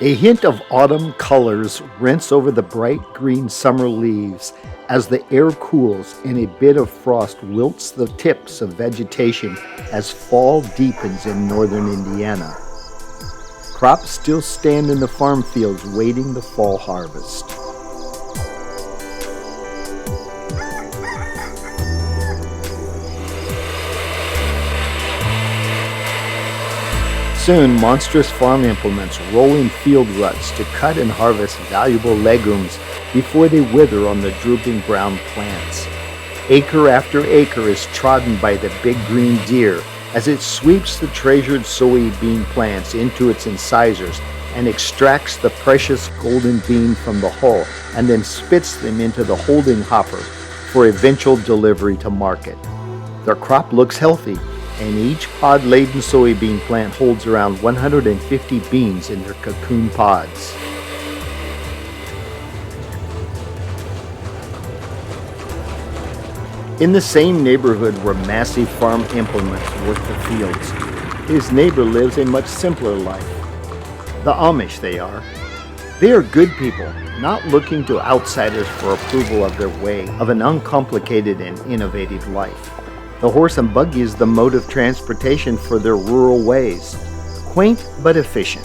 A hint of autumn colors rinse over the bright green summer leaves as the air cools and a bit of frost wilts the tips of vegetation as fall deepens in northern Indiana. Crops still stand in the farm fields waiting the fall harvest. Soon, monstrous farm implements roll in field ruts to cut and harvest valuable legumes before they wither on the drooping brown plants. Acre after acre is trodden by the big green deer as it sweeps the treasured soybean plants into its incisors and extracts the precious golden bean from the hull and then spits them into the holding hopper for eventual delivery to market. Their crop looks healthy, and each pod-laden soybean plant holds around 150 beans in their cocoon pods. In the same neighborhood where massive farm implements work the fields, his neighbor lives a much simpler life. The Amish they are. They are good people, not looking to outsiders for approval of their way of an uncomplicated and innovative life. The horse and buggy is the mode of transportation for their rural ways, quaint but efficient.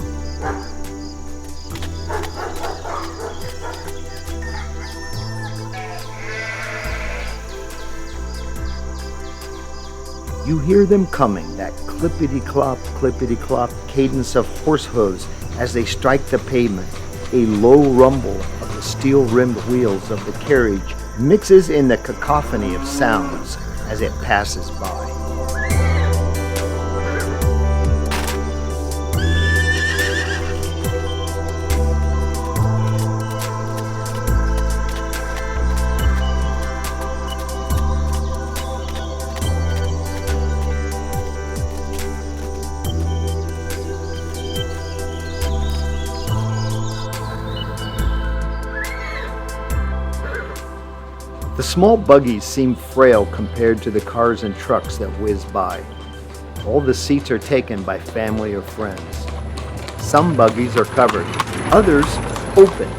You hear them coming, that clippity-clop cadence of horse hooves as they strike the pavement. A low rumble of the steel-rimmed wheels of the carriage mixes in the cacophony of sounds as it passes by. The small buggies seem frail compared to the cars and trucks that whiz by. All the seats are taken by family or friends. Some buggies are covered, others open.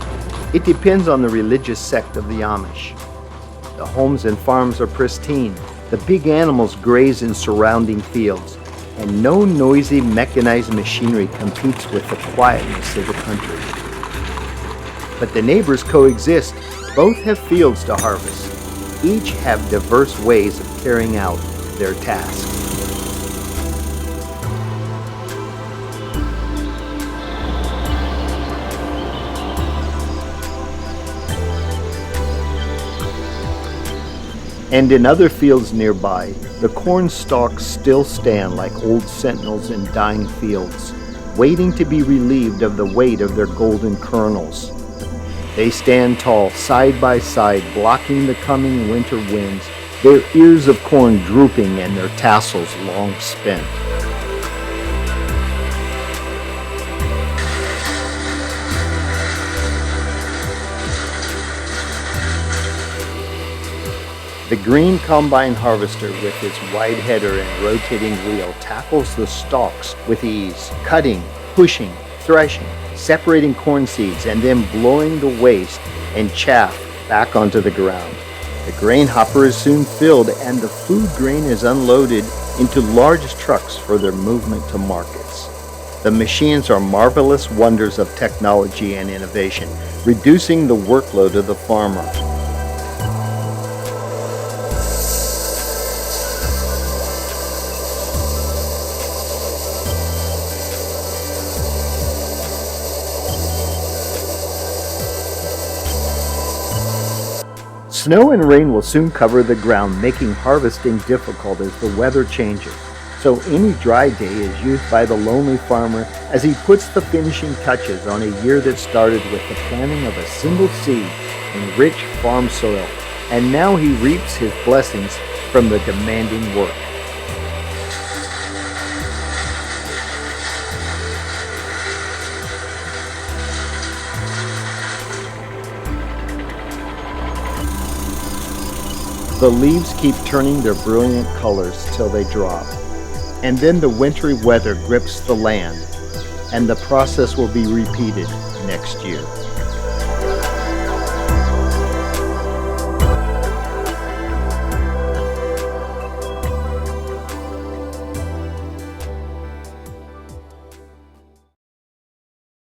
It depends on the religious sect of the Amish. The homes and farms are pristine. The big animals graze in surrounding fields, and no noisy mechanized machinery competes with the quietness of the country. But the neighbors coexist. Both have fields to harvest. Each have diverse ways of carrying out their task. And in other fields nearby, the corn stalks still stand like old sentinels in dying fields, waiting to be relieved of the weight of their golden kernels. They stand tall, side by side, blocking the coming winter winds, their ears of corn drooping and their tassels long spent. The green combine harvester with its wide header and rotating wheel tackles the stalks with ease, cutting, pushing, threshing, separating corn seeds, and then blowing the waste and chaff back onto the ground. The grain hopper is soon filled and the food grain is unloaded into large trucks for their movement to markets. The machines are marvelous wonders of technology and innovation, reducing the workload of the farmer. Snow and rain will soon cover the ground, making harvesting difficult as the weather changes. So any dry day is used by the lonely farmer as he puts the finishing touches on a year that started with the planting of a single seed in rich farm soil, and now he reaps his blessings from the demanding work. The leaves keep turning their brilliant colors till they drop, and then the wintry weather grips the land. and the process will be repeated next year.